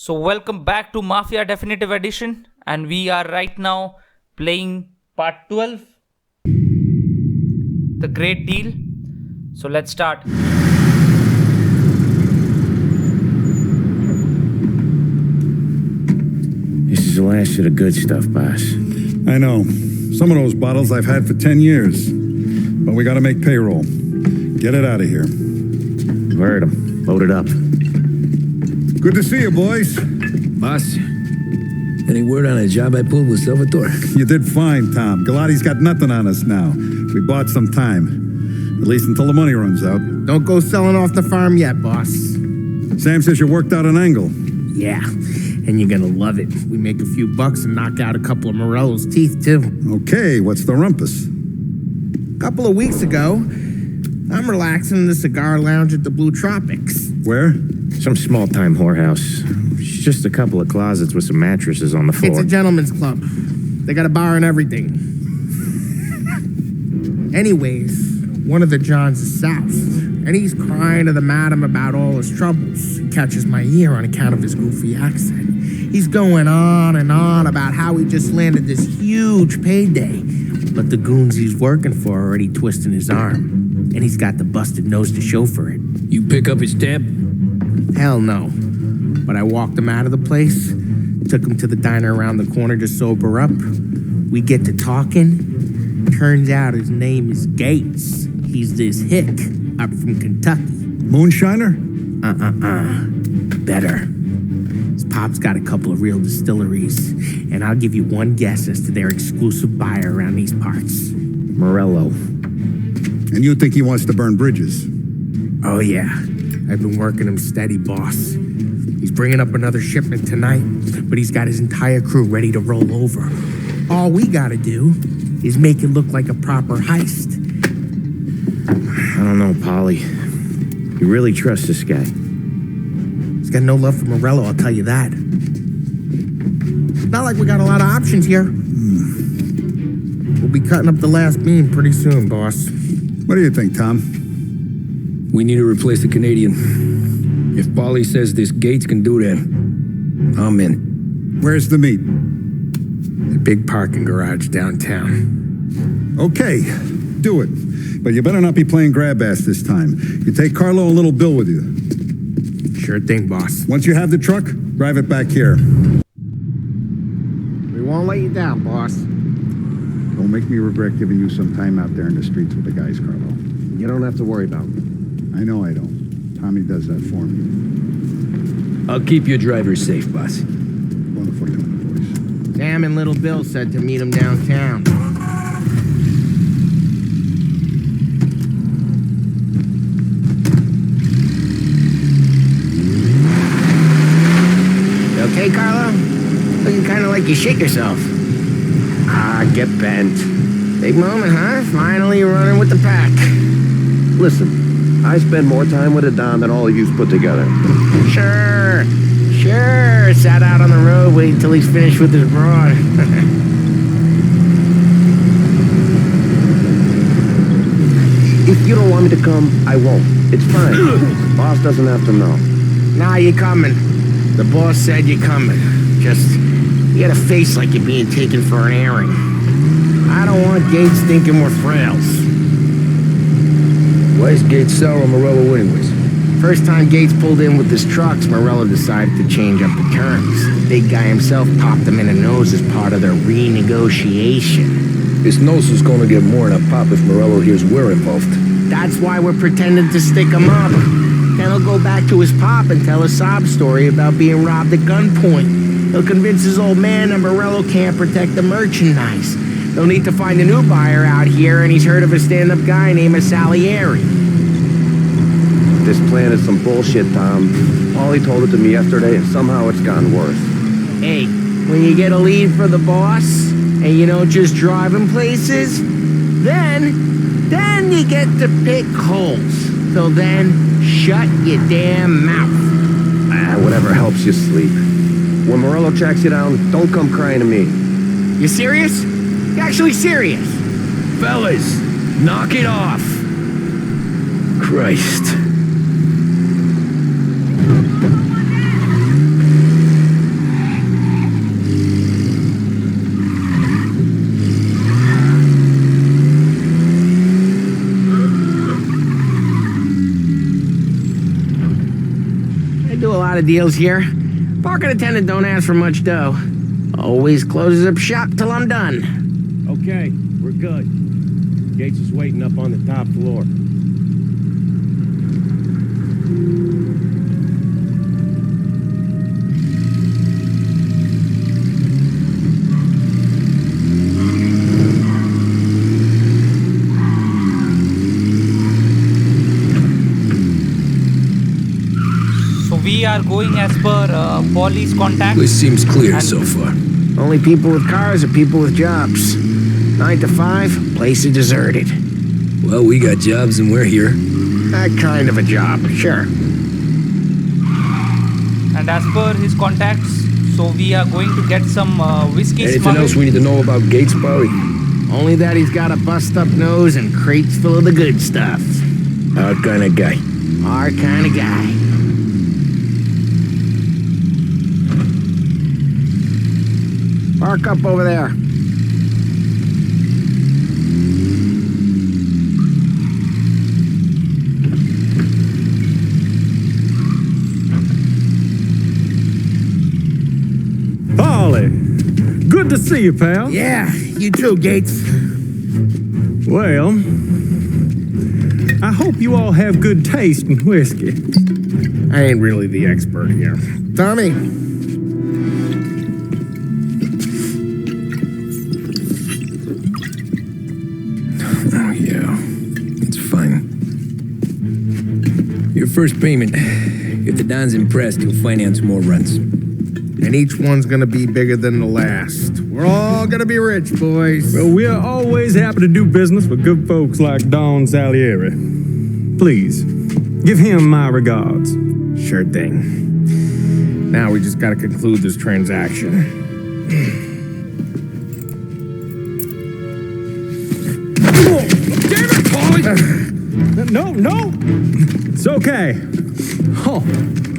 So, welcome back to Mafia Definitive Edition, and we are right now playing part 12, The Great Deal. So, let's start. This is the last of the good stuff, boss. I know. Some of those bottles I've had for 10 years. But we gotta make payroll. Get it out of here. Heard him. Load it up. Good to see you, boys. Boss, any word on a job I pulled with Salvatore? You did fine, Tom. Galati's got nothing on us now. We bought some time. At least until the money runs out. Don't go selling off the farm yet, boss. Sam says you worked out an angle. Yeah, and you're gonna love it. We make a few bucks and knock out a couple of Morello's teeth, too. Okay, what's the rumpus? A couple of weeks ago, I'm relaxing in the cigar lounge at the Blue Tropics. Where? Some small-time whorehouse. It's just a couple of closets with some mattresses on the floor. It's a gentleman's club. They got a bar and everything. Anyways, one of the Johns is south, and he's crying to the madam about all his troubles. He catches my ear on account of his goofy accent. He's going on and on about how he just landed this huge payday, but the goons he's working for are already twisting his arm, and he's got the busted nose to show for it. You pick up his tab? Hell no. But I walked him out of the place, took him to the diner around the corner to sober up. We get to talking. Turns out his name is Gates. He's this hick up from Kentucky. Moonshiner? Better. His pop's got a couple of real distilleries, and I'll give you one guess as to their exclusive buyer around these parts. Morello. And you think he wants to burn bridges? Oh yeah, I've been working him steady, boss. He's bringing up another shipment tonight, but he's got his entire crew ready to roll over. All we gotta do is make it look like a proper heist. I don't know, Paulie. You really trust this guy? He's got no love for Morello, I'll tell you that. Not like we got a lot of options here. We'll be cutting up the last beam pretty soon, boss. What do you think, Tom? We need to replace the Canadian. If Paulie says this Gates can do that, I'm in. Where's the meet? The big parking garage downtown. Okay, do it. But you better not be playing grab ass this time. You take Carlo and little Bill with you. Sure thing, boss. Once you have the truck, drive it back here. We won't let you down, boss. Don't make me regret giving you some time out there in the streets with the guys, Carlo. You don't have to worry about me. I know I don't. Tommy does that for me. I'll keep your driver safe, boss. Wonderful doing, boys. Sam and little Bill said to meet him downtown. You okay, Carlo? Looking kind of like you shit yourself. Ah, get bent. Big moment, huh? Finally running with the pack. Listen, I spend more time with a Don than all of yous put together. Sure. Sat out on the road, waiting till he's finished with his broad. If you don't want me to come, I won't. It's fine. Boss doesn't have to know. Nah, you're coming. The boss said you're coming. Just, you got a face like you're being taken for an airing. I don't want Gates thinking we're frails. Why is Gates sour on Morello anyways? First time Gates pulled in with his trucks, Morello decided to change up the terms. The big guy himself popped him in the nose as part of their renegotiation. His nose is gonna get more than a pop if Morello hears we're involved. That's why we're pretending to stick him up. Then he'll go back to his pop and tell a sob story about being robbed at gunpoint. He'll convince his old man that Morello can't protect the merchandise. They'll need to find a new buyer out here, and he's heard of a stand-up guy named Salieri. This plan is some bullshit, Tom. Paulie told it to me yesterday, and somehow it's gotten worse. Hey, when you get a lead for the boss, and you don't just drive him places, then you get to pick holes. So then, shut your damn mouth. Whatever helps you sleep. When Morello tracks you down, don't come crying to me. You serious? You actually serious? Fellas, knock it off! Christ. lot of deals here. Parking attendant don't ask for much dough. Always closes up shop till I'm done. Okay, we're good. Gates is waiting up on the top floor. So we are going as per Paulie's contacts. This seems clear And- so far. Only people with cars are people with jobs. 9 to 5, place is deserted. Well, we got jobs and we're here. That kind of a job, sure. And as per his contacts, so we are going to get some whiskey Anything smuggled. else we need to know about Gates, Paulie? Only that he's got a bust-up nose and crates full of the good stuff. Our kind of guy. Our kind of guy. Park up over there. Paulie, good to see you, pal. Yeah, you too, Gates. Well, I hope you all have good taste in whiskey. I ain't really the expert here. Tommy. Oh, yeah. It's fine. Your first payment. If the Don's impressed, he'll finance more runs. And each one's gonna be bigger than the last. We're all gonna be rich, boys. Well, we're always happy to do business with good folks like Don Salieri. Please, give him my regards. Sure thing. Now we just gotta conclude this transaction. Damn it, Paulie! No! It's okay. Oh,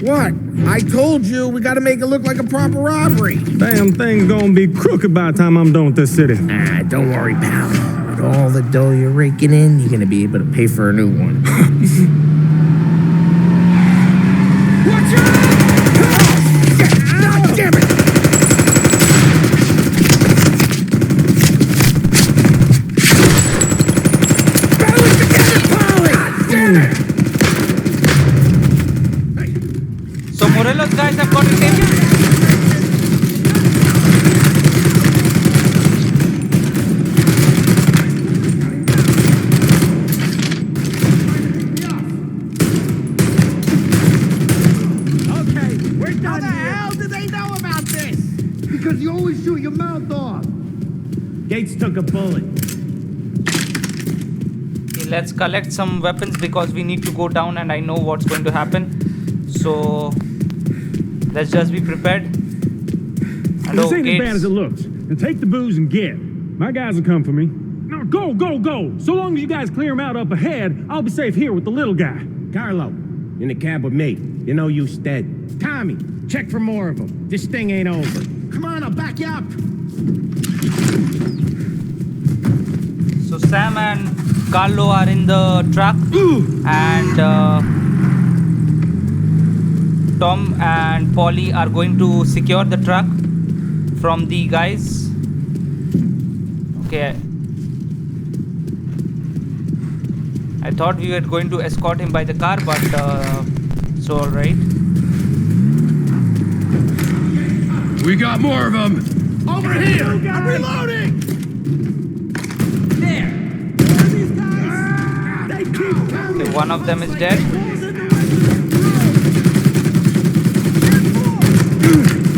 What? I told you we gotta make it look like a proper robbery. damn thing's gonna be crooked by the time I'm done with this city. Ah, don't worry, pal. With all the dough you're raking in, you're gonna be able to pay for a new one. Watch out! God damn it! Balance together, Paulie! Damn it! So Morello's guys have got it taken. Okay, we're done How the hell did they know about this? Because you always shoot your mouth off. Gates took a bullet. Okay, let's collect some weapons because we need to go down and I know what's going to happen. So let's just be prepared. And This oh, ain't as bad as Gates. it looks. Now take the booze and get. My guys will come for me. Now go! So long as you guys clear him out up ahead, I'll be safe here with the little guy. Carlo, in the cab with me. You know you stead. Tommy, check for more of them. This thing ain't over. Come on, I'll back you up. So Sam and Carlo are in the truck, and Tom and Paulie are going to secure the truck from the guys. Okay. I thought we were going to escort him by the car, but it's all right. We got more of them. Over here! I'm reloading! There. Okay, one of them is dead.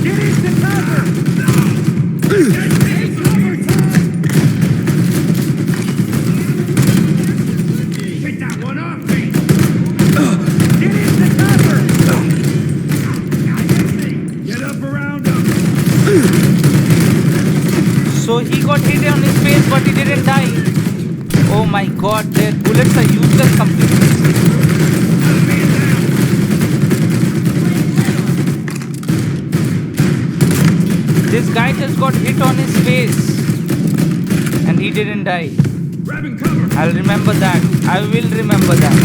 Get into cover! Get that one off me! Get into cover! Get up around him! So he got hit on his face, but he didn't die. Oh my god, their bullets are useless completely. This guy just got hit on his face and he didn't die. Grabbing cover. I'll remember that. I will remember that.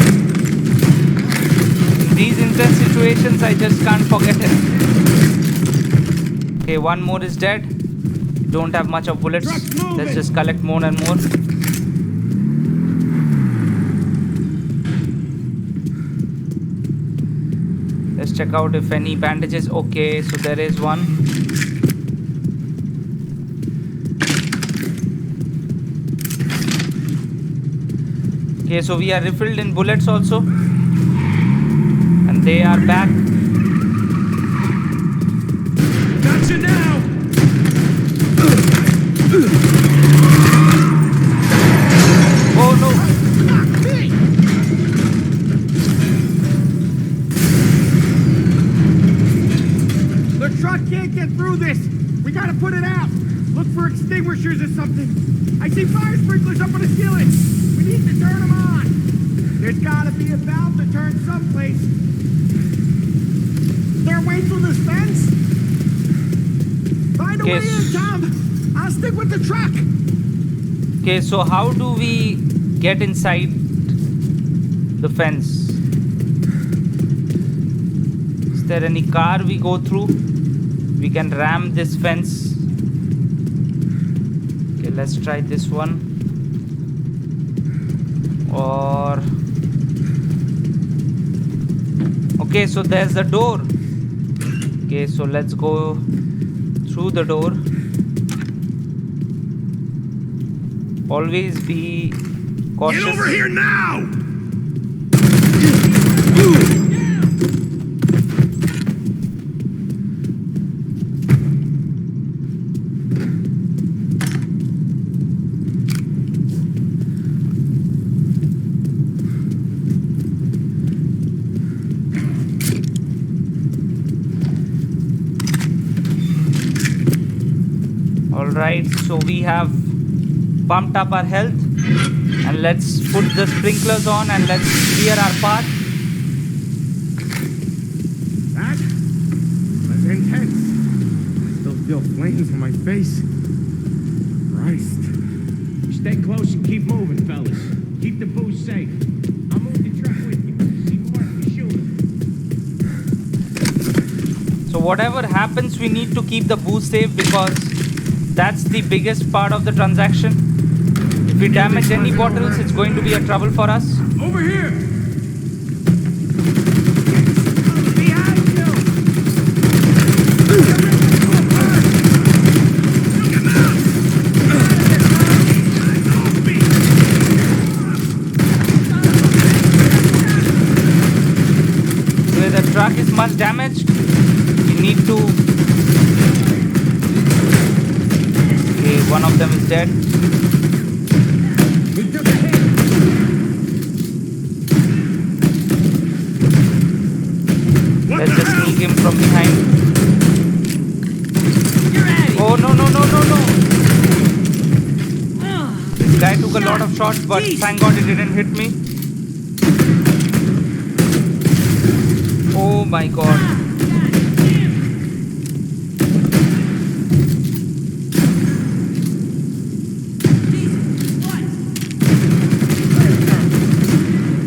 These intense situations, I just can't forget it. Okay, one more is dead. Don't have much of bullets. Let's just collect more and more. Let's check out if any bandages. Okay, so there is one. Okay, so we are refilled in bullets also. And they are back. Gotcha now! Oh no! The truck can't get through this. We gotta put it out. Look for extinguishers or something. I see fire sprinklers up on the ceiling. We need to turn them on. There's gotta be a valve to turn someplace. Is there a way through this fence? Find a way in, Tom. I'll stick with the truck. Okay, so how do we get inside the fence? Is there any car we go through? We can ram this fence. Okay, let's try this one. Or... Okay, so there's the door. Okay, so let's go through the door. Always be cautious. Get over here now! Alright, so we have pumped up our health, and let's put the sprinklers on and let's clear our path. That was intense. I still feel flames on my face. Christ. Stay close and keep moving, fellas. Keep the booze safe. I'll move the truck with you. See more if we shoot. So whatever happens, we need to keep the booze safe because that's the biggest part of the transaction. If we damage any bottles, it's going to be a trouble for us. Over here! Behind you! Where the truck is much damaged, we need to... Okay, one of them is dead. Let's just sneak him from behind. Oh no no no no no! This guy took a lot of shots, but thank God it didn't hit me. Oh my God!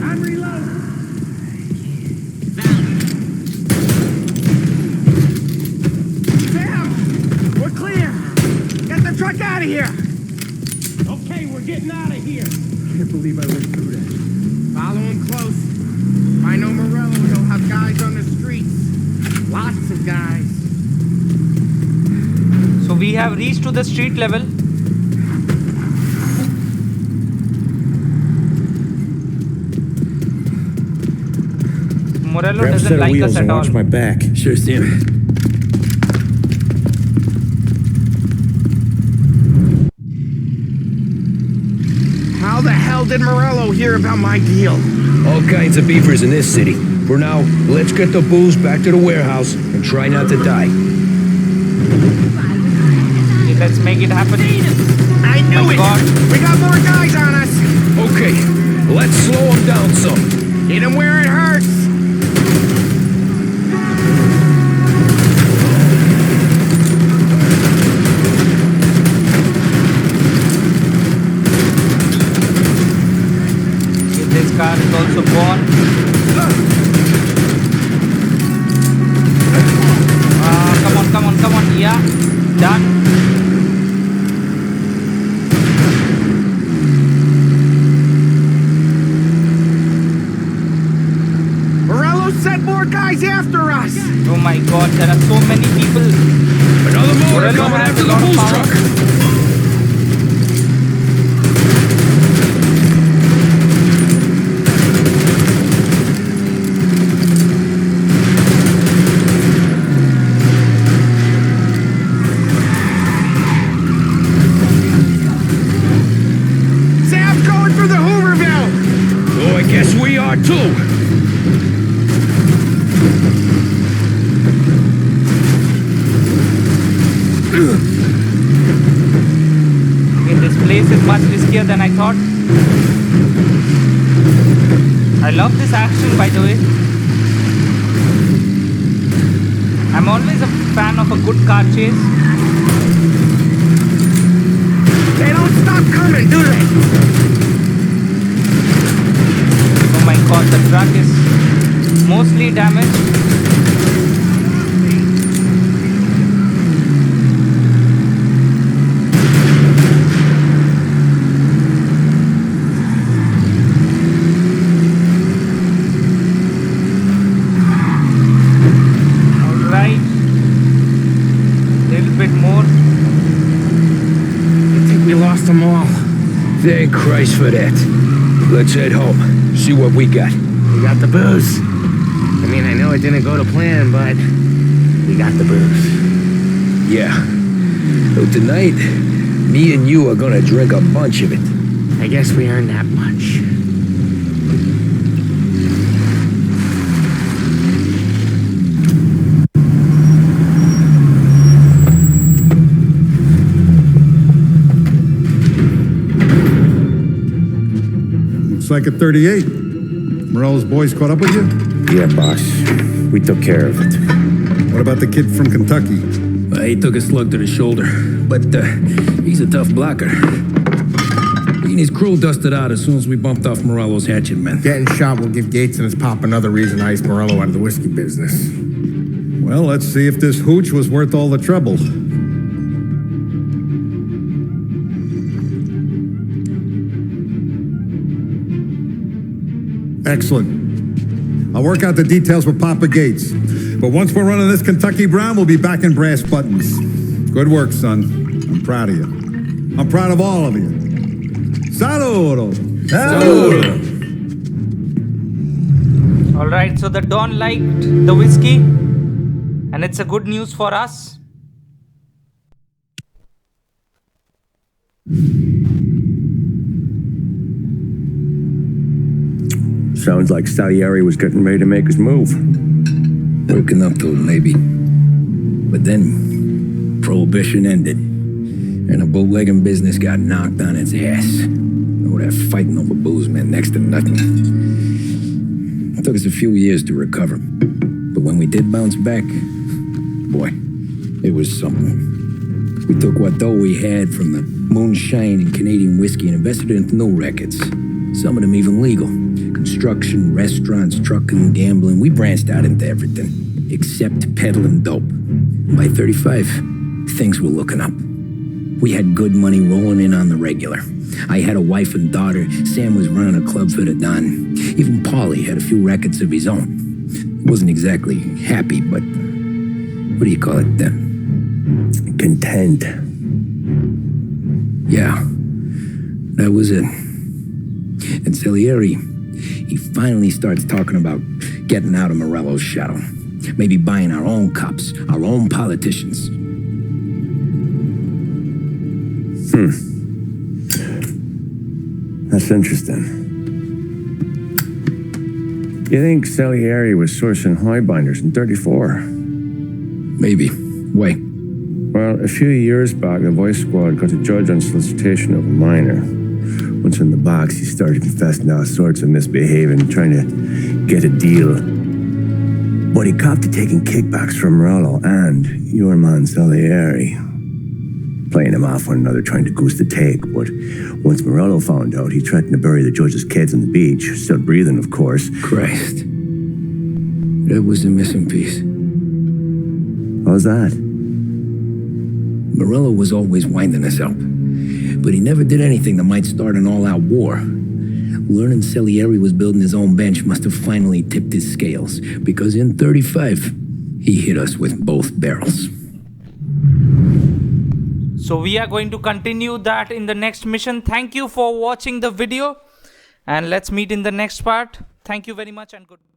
I'm reloading. Sam, we're clear. Get the truck out of here. Okay, we're getting out of here. Can't believe I lived through that. Follow him close. If I know Morello, he'll have guys on the streets. Lots of guys. So we have reached to the street level. Morello Grab a doesn't set of like wheels us and at all. watch my back. Sure, Sam. How the hell did Morello hear about my deal? All kinds of beefers in this city. For now, let's get the booze back to the warehouse and try not to die. Okay, let's make it happen. I knew My it! God. We got more guys on us! Okay, let's slow them down some. Hit him where it hurts! Okay, this car is also gone. come on. Yeah, done. Morello sent more guys after us! Oh my god, there are so many people. Another motor Morello coming has after a the lot of boost power. truck. Sam's going through the Hooverville! Oh, I guess we are too. Okay, this place is much riskier than I thought. I love this action, by the way. I'm always a fan of a good car chase. They don't stop coming, do they? Oh my god, the truck is mostly damaged. Alright. Little bit more. I think we lost them all. Thank Christ for that. Let's head home. See what we got. We got the booze. I mean, I know it didn't go to plan, but we got the booze. Yeah. So tonight, me and you are gonna drink a bunch of it. I guess we earned that much. Looks like a 38. Morello's boys caught up with you? Yeah, boss. We took care of it. What about the kid from Kentucky? He took a slug to the shoulder, but he's a tough blocker. He and his crew dusted out as soon as we bumped off Morello's hatchet men. Getting shot will give Gates and his pop another reason to ice Morello out of the whiskey business. Well, let's see if this hooch was worth all the trouble. Excellent. I'll work out the details with Papa Gates. But once we're running this Kentucky Brown, we'll be back in brass buttons. Good work, son. I'm proud of you. I'm proud of all of you. Saludo! Saludo! Alright, so the Don liked the whiskey, and it's a good news for us. Sounds like Salieri was getting ready to make his move. Working up to it, maybe. But then, Prohibition ended, and the bootlegging business got knocked on its ass. Oh, that fighting over booze meant next to nothing. It took us a few years to recover. But when we did bounce back, boy, it was something. We took what dough we had from the moonshine and Canadian whiskey and invested it into new records. Some of them even legal. Construction, restaurants, trucking, gambling. We branched out into everything, except peddling dope. By 35, things were looking up. We had good money rolling in on the regular. I had a wife and daughter. Sam was running a club for the Don. Even Paulie had a few records of his own. Wasn't exactly happy, but what do you call it then? Content. Yeah, that was it. And Salieri, he finally starts talking about getting out of Morello's shadow. Maybe buying our own cops, our own politicians. That's interesting. You think Salieri was sourcing highbinders in 34? Maybe. Why? Well, a few years back, the Vice Squad got a judge on solicitation of a minor. Once in the box, he started confessing all sorts of misbehaving, trying to get a deal. But he copped to taking kickbacks from Morello and your man Salieri. Playing them off one another, trying to goose the take. But once Morello found out, he threatened to bury the judge's kids on the beach. Still breathing, of course. Christ. That was the missing piece. How's that? Morello was always winding us up, but he never did anything that might start an all-out war. Learning Salieri was building his own bench must have finally tipped his scales, because in 35, he hit us with both barrels. So we are going to continue that in the next mission. Thank you for watching the video, and let's meet in the next part. Thank you very much and goodbye.